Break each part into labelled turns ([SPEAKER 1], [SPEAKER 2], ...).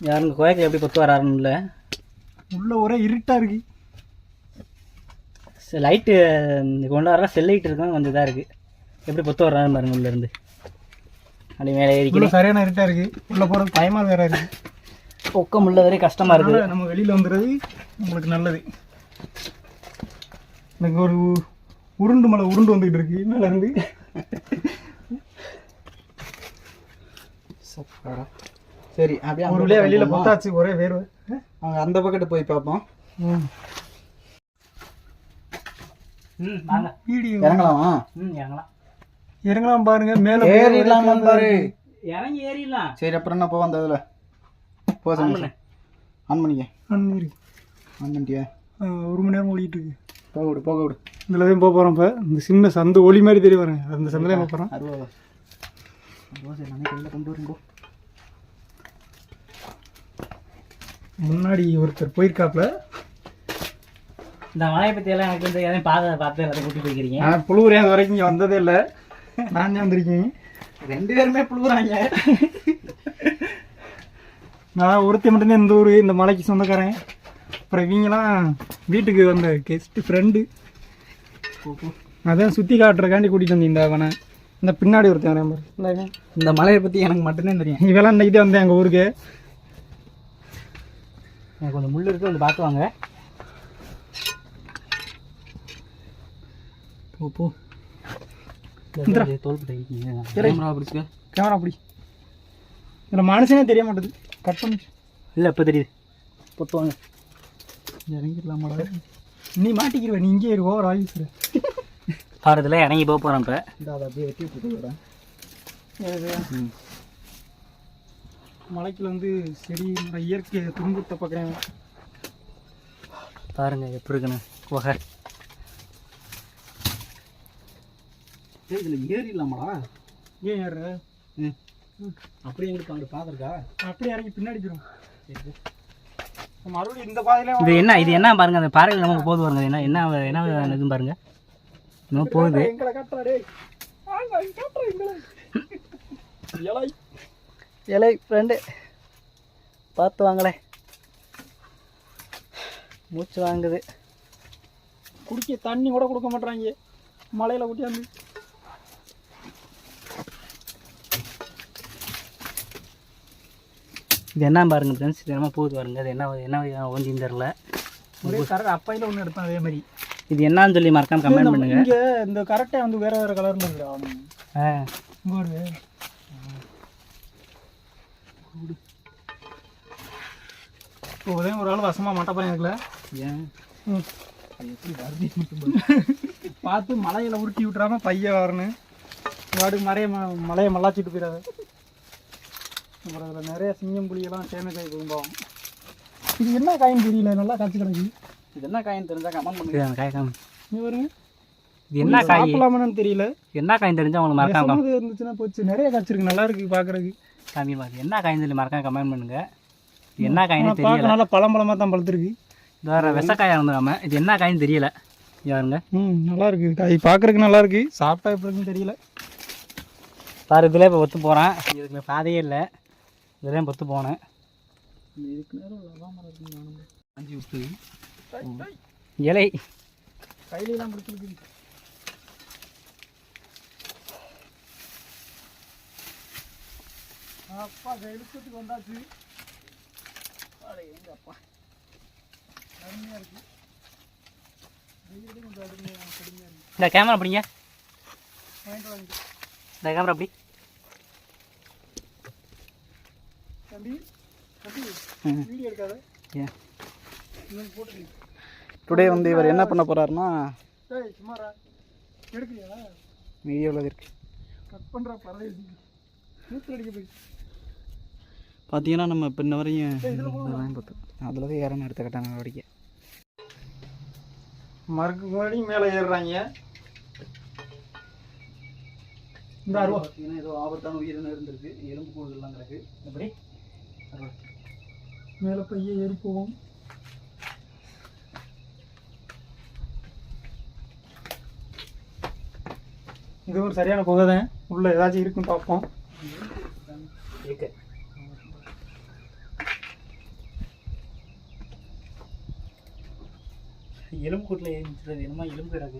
[SPEAKER 1] யாருங்க கோயக்கு எப்படி கொத்து வராருன்னு இல்லை
[SPEAKER 2] உள்ள ஒரே இருட்டாக இருக்கு.
[SPEAKER 1] லைட்டு கொண்டு வர செல் லைட் இருக்கும், கொஞ்சம் இதாக இருக்குது. எப்படி கொத்து வர்றாருன்னு பாருங்க உள்ளேருந்து. அப்படி மேலே ஏறிக்கிறேன்.
[SPEAKER 2] சரியான இருட்டாக இருக்குது. உள்ளே போகிறது பயமாக வேற இருக்குது.
[SPEAKER 1] பொக்கம் உள்ள வரையும் கஷ்டமாக இருக்குது.
[SPEAKER 2] நம்ம வெளியில் வந்துடுறது உங்களுக்கு நல்லது. எனக்கு ஒரு உருண்டு மலை உருண்டு வந்துக்கிட்டு இருக்கு மேலேருந்து.
[SPEAKER 3] சரி, அப்படியே
[SPEAKER 2] ஒரு வழியாக வெளியில் பார்த்தாச்சு. ஒரே வேர்வை.
[SPEAKER 3] அவங்க அந்த பக்கத்து போய் பார்ப்போம்.
[SPEAKER 1] வாங்க
[SPEAKER 2] வீடியோ
[SPEAKER 3] இறங்கலாமா?
[SPEAKER 1] இறங்கலாம்.
[SPEAKER 2] இறங்கலாம் பாருங்க. மேலே
[SPEAKER 3] ஏறிடலாமா பாரு.
[SPEAKER 1] இறங்கி ஏறிடலாம்.
[SPEAKER 3] சரி, அப்புறம் என்ன போவோம்? அந்த இதில் போ சாமி. ஆன் பண்ணிக்க.
[SPEAKER 2] ஆன்
[SPEAKER 3] பண்ணிட்டியா?
[SPEAKER 2] 1 மணி நேரம் ஓடிட்டு இருக்கு.
[SPEAKER 3] போக விடு.
[SPEAKER 2] இதில் தான் போக போகிறோம். இப்போ இந்த சின்ன சந்து ஒளி மாதிரி தெரிய பாருங்க. அந்த சந்தில் போக போகிறோம்.
[SPEAKER 3] கொண்டு வருங்கோ.
[SPEAKER 2] முன்னாடி ஒருத்தர் போயிருக்காப்புல.
[SPEAKER 1] இந்த மலையை பற்றியெல்லாம் எனக்கு வந்து எதையும் பார்த்து எல்லாத்தையும் கூட்டி போய்க்கிறீங்க.
[SPEAKER 2] நான் புழுவுறேன். அது வரைக்கும் இங்கே வந்ததே இல்லை. நான் தான் வந்திருக்கீங்க.
[SPEAKER 3] 2 பேருமே புழுவுறாங்க.
[SPEAKER 2] நான் ஒருத்தி மட்டும்தான் இந்த ஊர், இந்த மலைக்கு சொந்தக்காரன். அப்புறம் இவங்கெல்லாம் வீட்டுக்கு வந்த கெஸ்ட் ஃப்ரெண்டு. அதான் சுற்றி காட்டுறக்காண்டி கூட்டிகிட்டு வந்தேன். இந்த அவனை இந்த பின்னாடி ஒருத்தன் வரேன் பாரு.
[SPEAKER 3] இந்த மலையை பற்றி எனக்கு மட்டும்தான் தெரியும்.
[SPEAKER 2] இவெல்லாம் இன்றைக்கி தான் வந்தேன் எங்கள் ஊருக்கு.
[SPEAKER 1] எனக்கு கொஞ்சம் முள் இருக்குது, வந்து பார்த்துவாங்க.
[SPEAKER 3] போ
[SPEAKER 1] தோல்பட்டை
[SPEAKER 3] கேமரா பிடிச்சிக்க.
[SPEAKER 2] கேமரா அப்படி இதில் மனுஷனே தெரிய மாட்டேது. கட் பண்ணி
[SPEAKER 1] இல்லை இப்போ தெரியுது. பொத்துவாங்க.
[SPEAKER 2] இறங்கிடலாமாடா? நீ மாட்டிக்கிடுவ. நீ இங்கே இரு. ஓவர் ஆகிடுச்சு.
[SPEAKER 1] பாரதில் இறங்கி போக போகிறோம். இப்போ
[SPEAKER 3] அதை அப்படியே வெட்டி விட்டுக்கிறேன்.
[SPEAKER 2] மலைக்குள்ள வந்து செடி இயற்கை துன்புறுத்த பார்க்குறேன்.
[SPEAKER 1] பாருங்க எப்படி இருக்குன்னு குகை.
[SPEAKER 3] இதில் ஏறிடலாமாடா?
[SPEAKER 2] ஏன் ஏற?
[SPEAKER 3] அப்படி எங்களுக்கு அங்கே பார்த்துருக்கா?
[SPEAKER 2] அப்படியே இறங்கி பின்னாடி போயிடும். மறுபடியும் இந்த பாதையில
[SPEAKER 1] இது என்ன பாருங்க, அந்த பாறைகள் நமக்கு போகுது பாருங்க. என்ன என்ன என்ன இதுன்னு பாருங்க, இன்னும் போகுது. இலை ஃப்ரெண்டு பார்த்து வாங்களே. மூச்சு வாங்குது.
[SPEAKER 2] குடிக்க தண்ணி கூட கொடுக்க மாட்டாங்க மலையில் கூட்டியாந்து.
[SPEAKER 1] இது என்ன பாருங்க ஃப்ரெண்ட்ஸ், இது என்னமோ போகுது பாருங்க. அது என்ன ஒன்றின்னு தெரில.
[SPEAKER 2] ஒரே கரெக்ட் அப்பையில் ஒன்று எடுத்தேன் அதே மாதிரி.
[SPEAKER 1] இது என்னன்னு சொல்லி மறக்காம கமெண்ட் பண்ணுங்க.
[SPEAKER 2] இங்கே இந்த கரெக்டே வந்து வேறு வேறு கலரில் இருக்குது. இங்கே ஒரு இப்போதே ஒரு ஆள் வசமாக மட்டை பண்ணி இருக்குல்ல.
[SPEAKER 1] ஏன்
[SPEAKER 2] பார்த்து மலையில் உருட்டி விட்டுறாம பைய வரணும். வாடு மலையை மல்லாச்சிட்டு போயிடாது. அப்புறம் அதில் நிறைய சிங்கம் புலியெல்லாம் டேமேஜ் ஆகி போகும். இது என்ன காயின்னு தெரியல, நல்லா காய்ச்சி கிடக்கு.
[SPEAKER 3] இது என்ன காயின்னு தெரிஞ்சால் கமெண்ட் பண்ணுங்க.
[SPEAKER 1] காய் காமி
[SPEAKER 2] நீ வருங்க.
[SPEAKER 1] இது என்ன காய்
[SPEAKER 2] சாப்பிடலாமான்னு தெரியல.
[SPEAKER 1] என்ன காய் தெரிஞ்சா உங்களுக்கு மறக்காம
[SPEAKER 2] இருந்துச்சுன்னா போச்சு. நிறைய காய்ச்சிருக்கு, நல்லா இருக்கு பார்க்குறதுக்கு.
[SPEAKER 1] காமி பாரு என்ன காயின்னு சொல்லி மறக்காம கமெண்ட் பண்ணுங்க. இது என்ன காயின்னு தெரியல.
[SPEAKER 2] நல்லா பழம்பழமாக தான் பழுத்துருக்கு.
[SPEAKER 1] வேறு விசக்காயாக இருந்துடாம இது என்ன காயின்னு தெரியல. யாருங்க
[SPEAKER 2] நல்லா இருக்கு காய் பார்க்குறதுக்கு, நல்லா இருக்கு. சாப்பிட்டா எப்படி இருக்குன்னு தெரியல.
[SPEAKER 1] பாரு இதில் இப்போ ஒத்து போகிறேன். இதுக்கு பாதையே இல்லை, இதெல்லாம் பொத்து போனேன்.
[SPEAKER 3] இதுக்கு நேரம் அஞ்சு விட்டு
[SPEAKER 1] இலை
[SPEAKER 2] கையிலாம் பிடிச்சிருக்கு. அப்பா எழுத்துக்கு வந்தாச்சு. எங்க அப்பா அருமையாக இருக்கு. கொஞ்சம் அருமையாக இருக்கு.
[SPEAKER 1] இந்த கேமரா பிடிங்க.
[SPEAKER 2] வாங்கிட்டு வாங்க
[SPEAKER 1] இந்த கேமரா அப்படி
[SPEAKER 2] தம்பி. வீடியோ எடுக்காத.
[SPEAKER 1] ஏன்
[SPEAKER 2] போட்டு
[SPEAKER 3] டுடே வந்து இவர் என்ன பண்ண போகிறாருன்னா,
[SPEAKER 2] சும்மாரா எடுக்கலையா?
[SPEAKER 3] வீடியோவில் இருக்கு.
[SPEAKER 2] கட் பண்ணுற பறவை நூற்றி அடிக்க போய்
[SPEAKER 3] பார்த்தீங்கன்னா நம்ம இப்போ இன்ன வரையும் பார்த்தோம். அதில் தான் ஏறணும் எடுத்த கட்டாங்க அடிக்க.
[SPEAKER 2] மறுக்கு முன்னாடி மேலே ஏறுறாங்க. இந்த அருவா
[SPEAKER 3] பார்த்தீங்கன்னா ஏதோ ஆபத்தான உயிரினம் இருந்திருக்கு. எலும்பு கூடுதல்லாம் கிடக்கு. எப்படி
[SPEAKER 2] மேலே பைய ஏறி போவோம். இது ஒரு சரியான குகை தான். உள்ள ஏதாச்சும் இருக்குன்னு பார்ப்போம்.
[SPEAKER 1] எலும்பு கூட்டில் ஏறிச்சுறது என்னமா எலும்பு கிடக்கு.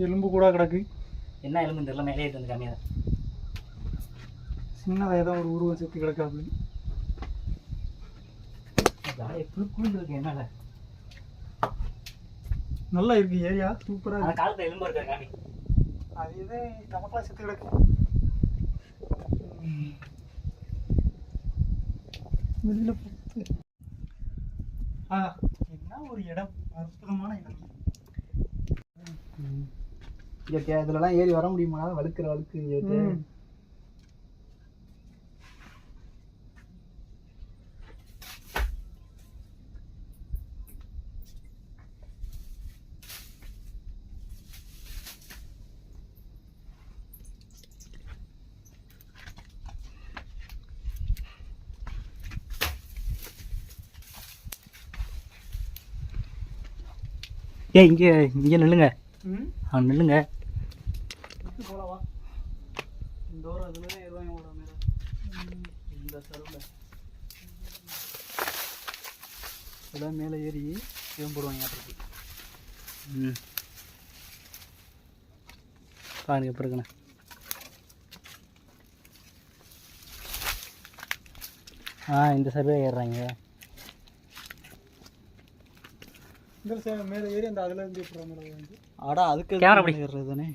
[SPEAKER 2] எலும்பு கூட கிடக்கு.
[SPEAKER 1] என்ன எலும்பு தெரியல, மேலே ஏறிட்டு வந்து கம்மியாக.
[SPEAKER 2] சின்னதாக ஏதோ ஒரு உருவம் செத்து கிடக்காது.
[SPEAKER 1] குழுக்குழு இருக்கு என்னால.
[SPEAKER 2] நல்லா இருக்கு ஏரியா, சூப்பராக
[SPEAKER 1] அந்த
[SPEAKER 2] இருக்கு.
[SPEAKER 1] காலத்தில் எலும்பு இருக்கா காமி.
[SPEAKER 2] அது இதே நமக்கெல்லாம் செத்து கிடக்கு. வெளியில போட்டு என்ன ஒரு இடம், அற்புதமான இடம்.
[SPEAKER 3] இதுலலாம் ஏறி வர முடியுமா? வழுக்கிற வழுக்கு.
[SPEAKER 1] இங்கே இங்கே நில்லுங்க. நில்லுங்க.
[SPEAKER 2] போலவா
[SPEAKER 3] இந்த ஒரு அதில் தான் ஏறுவாங்க உங்களோட மேலே. இந்த சருவில் இதெல்லாம் மேலே ஏறி இவன் போடுவாங்க அப்படி.
[SPEAKER 1] பாருங்க எப்படி இருக்குண்ணே. இந்த சர்வே ஏறுறாங்க.
[SPEAKER 2] இந்த மேலே ஏறி அந்த அதில் இருந்து எப்படி மேலே வந்து
[SPEAKER 3] ஆடா அதுக்கு
[SPEAKER 1] கேமரா அப்படி
[SPEAKER 3] ஏறுறது தானே.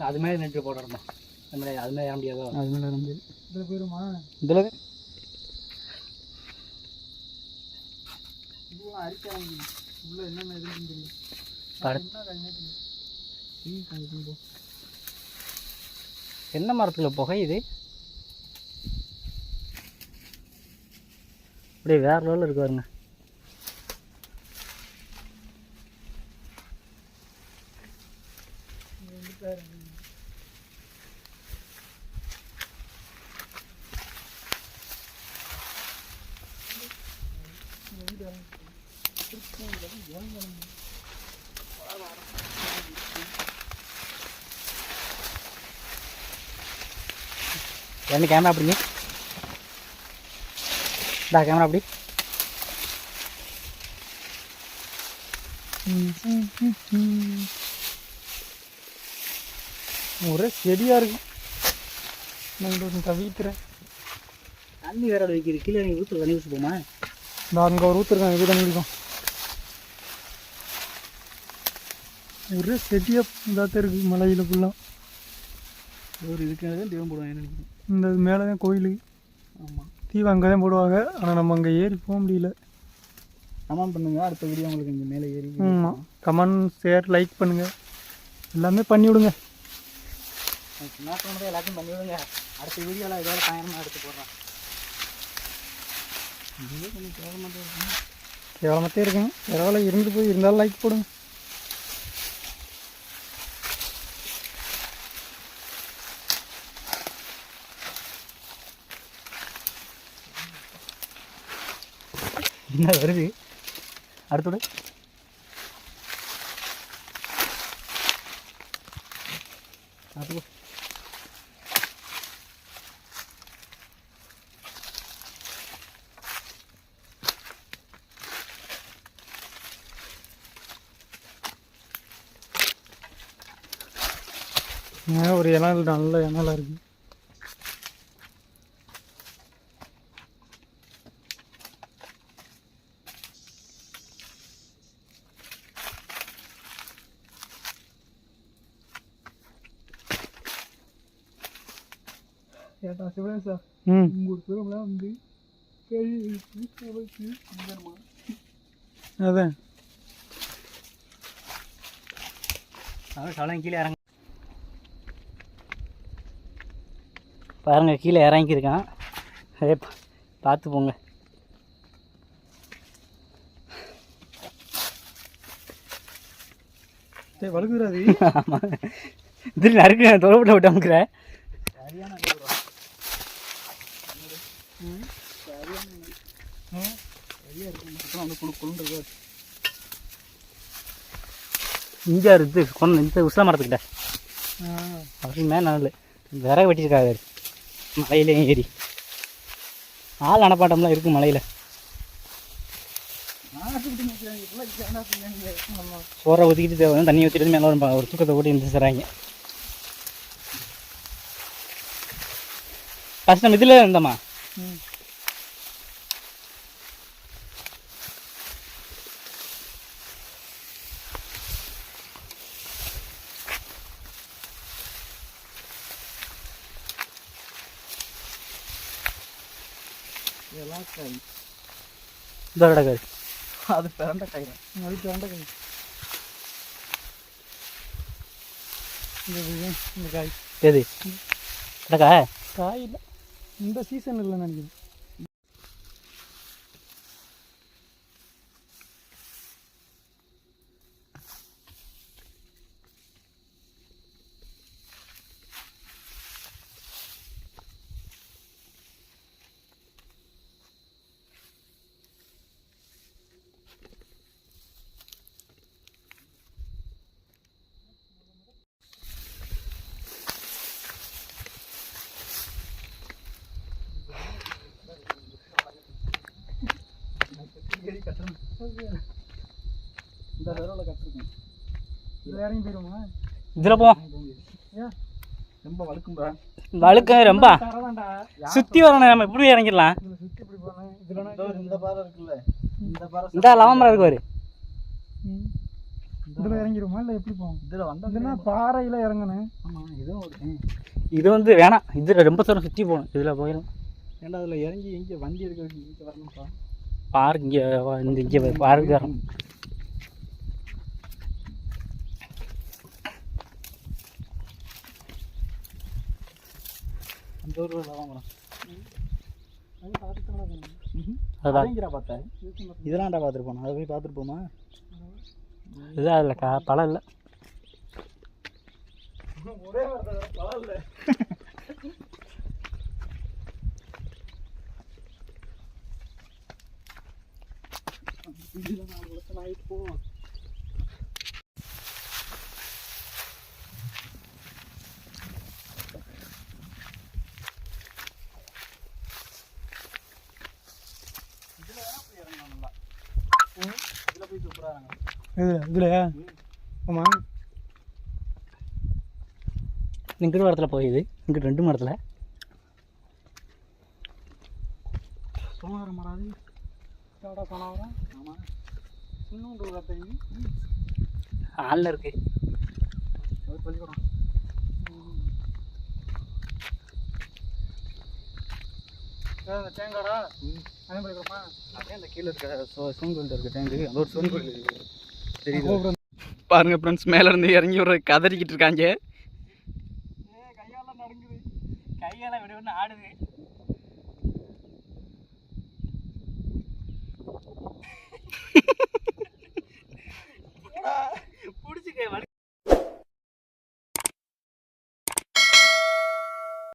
[SPEAKER 1] அது மாதிரி நெட்டு போடுறோமா? அது மாதிரி ஏற முடியாதோ?
[SPEAKER 3] அது மேலே இருந்து
[SPEAKER 2] இதில் போயிருமா?
[SPEAKER 3] இதில் இதுவும் அரிக்காங்க. உள்ள என்னென்ன இருக்குன்னு தெரியும்.
[SPEAKER 1] என்ன மரத்தில் புகை இது? அப்படியே வேற லெவலில் இருக்கு பாருங்க. என்ன கேமரா அப்படிங்க? கேமரா அப்படி.
[SPEAKER 2] ஒரே செடியாக இருக்கு. நான் தவிக்கிறேன்.
[SPEAKER 1] தண்ணி வேற வைக்கிறது கீழே நீங்கள் ஊற்று தண்ணி ஊற்றி போமா?
[SPEAKER 2] நான் அங்கே ஒரு ஊற்றுருக்கேன், இது தண்ணி குடிக்கும். ஒரே செடியாக இதாக இருக்குது மலையில் ஃபுல்லாக.
[SPEAKER 3] ஒரு இதுக்காக தான் தீவம் போடுவாங்க நினைக்கிறேன்.
[SPEAKER 2] இந்த மேலே தான் கோயில்.
[SPEAKER 3] ஆமாம்,
[SPEAKER 2] தீவு அங்கே தான் போடுவாங்க. ஆனால் நம்ம அங்கே ஏறி போக முடியல.
[SPEAKER 3] கமெண்ட் பண்ணுங்கள், அடுத்த வீடியோ உங்களுக்கு இங்கே மேலே ஏறி.
[SPEAKER 2] ஆமாம், கமெண்ட் ஷேர் லைக் பண்ணுங்கள், எல்லாமே பண்ணி விடுங்க.
[SPEAKER 1] என்ன பண்ணுறது எல்லாத்தையும் பண்ணி விடுங்க. அடுத்த வீடியோவில் இதோட பயணமாக எடுத்து போடுறேன். இதுவே கொஞ்சம் கேவலமாக இருக்குங்க.
[SPEAKER 2] கேவலமாகத்தே இருக்குங்க. பரவாயில்ல, இருந்து போய் இருந்தாலும் லைக் போடுங்க.
[SPEAKER 1] என்ன வருது அடுத்தோட? அது
[SPEAKER 2] ஒரு இனம் நல்ல இனலாம் இருக்குது.
[SPEAKER 3] கேட்டா சிவன் சார் ஒரு பேரெல்லாம் வந்து
[SPEAKER 2] அதான்
[SPEAKER 1] கீழே இறங்க பாருங்க, கீழே இறங்கியிருக்கான். அதே பார்த்து போங்க.
[SPEAKER 2] வழுக்குறாது.
[SPEAKER 1] ஆமாம், திடீர்னு நறுக்கு தொலைப்பட்ட விட்டு அமுக்குறேன். இங்கே இருக்குது கொண்டு இந்த உசா மரத்துக்கிட்ட. அப்படி மேலே நல்ல விறகு வெட்டியிருக்காரு. மலையிலேயும் ஏறி ஆள் நடப்பாட்டம்லாம் இருக்குது மலையில். சோறை ஊற்றிக்கிட்டு தேவை தண்ணி ஊற்றிட்டு மேலே ஒரு தூக்கத்தை ஓட்டி இருந்துச்சுறாங்க. ஃபஸ்ட் நம்ம இதில் இருந்தோம்மா. இந்த கிடக்காது
[SPEAKER 3] அது பிறண்ட காய்.
[SPEAKER 2] அது பிறண்ட காய். இந்த காய்
[SPEAKER 1] எது கிடக்கா?
[SPEAKER 2] காய் இல்லை, இந்த சீசன் இல்லைன்னு நினைக்கிறேன்.
[SPEAKER 3] இந்த தடவை கட்டிருக்கேன்.
[SPEAKER 2] இதில் இறங்கி போயிடுமா?
[SPEAKER 1] இதில் போ.
[SPEAKER 2] ஏன்
[SPEAKER 3] ரொம்ப வழுக்கும்பா.
[SPEAKER 1] வழுக்க ரொம்ப
[SPEAKER 2] தரதாண்டா.
[SPEAKER 1] சுற்றி வரணும். நம்ம இப்படி இறங்கிடலாம்.
[SPEAKER 2] இதில் சுற்றி இப்படி போனேன். இதில்
[SPEAKER 3] இந்த பாறை இருக்குல்ல, இந்த பாறை
[SPEAKER 1] இந்த லவமரம் இருக்கு பாரு.
[SPEAKER 2] இதில் இறங்கிடுமா இல்லை எப்படி போகும்?
[SPEAKER 3] இதில் வந்த
[SPEAKER 2] இதுனா பாறையில் இறங்கணும்.
[SPEAKER 3] ஆமாம், இதுவும் ஒரு
[SPEAKER 1] இது வந்து வேணாம். இதில் ரொம்ப தூரம் சுற்றி போகணும். இதில் போயிடும்.
[SPEAKER 3] ஏன்டா அதில் இறங்கி இங்கே வண்டி எடுக்க இங்கே வரணும்ப்பா.
[SPEAKER 1] பார்க் இங்கே இந்த இங்கே பார்க்கு வரோம்.
[SPEAKER 3] அந்த ஒரு லவமரம்
[SPEAKER 2] அது பார்த்துட்டு
[SPEAKER 1] அதான்
[SPEAKER 3] அதைங்கிற பார்த்தேன். இதெல்லாம்டா பார்த்துருப்போம். அதை போய் பார்த்துருப்போமா?
[SPEAKER 1] இதுதான் இல்லை பழம் இல்லை.
[SPEAKER 2] ஒரே பழம் இல்லை. இதில் 4 வருஷம் ஆகிட்டு போவோம்.
[SPEAKER 3] இதில் போய் சூப்பராக
[SPEAKER 2] இதுலையா? ஆமாம்.
[SPEAKER 1] இங்கிட்டு மரத்தில் போகுது. இங்கிட்டு 2 மரத்தில்
[SPEAKER 3] சோமர மராது
[SPEAKER 2] சாடா சொன்னாவரம்.
[SPEAKER 3] ஆமாம்,
[SPEAKER 2] இன்னொன்று ஒரு அத்தை
[SPEAKER 1] ஆளில் இருக்கு.
[SPEAKER 3] பள்ளிக்கூடம்
[SPEAKER 2] அந்த தேங்காடா அதே பண்ணிக்கிறோமா?
[SPEAKER 3] அப்படியே அந்த கீழே இருக்க சிவன் கோயில் இருக்க டேங்கு, அந்த ஒரு சிவன் கோயில் இருக்குது தெரியுது. பாருங்க ஃப்ரெண்ட்ஸ், மேலேருந்து இறங்கி ஒரு கதறிக்கிட்டு இருக்காங்க.
[SPEAKER 2] கையாலாம் நடுங்குது.
[SPEAKER 1] கையால் விட ஒன்று ஆடுது.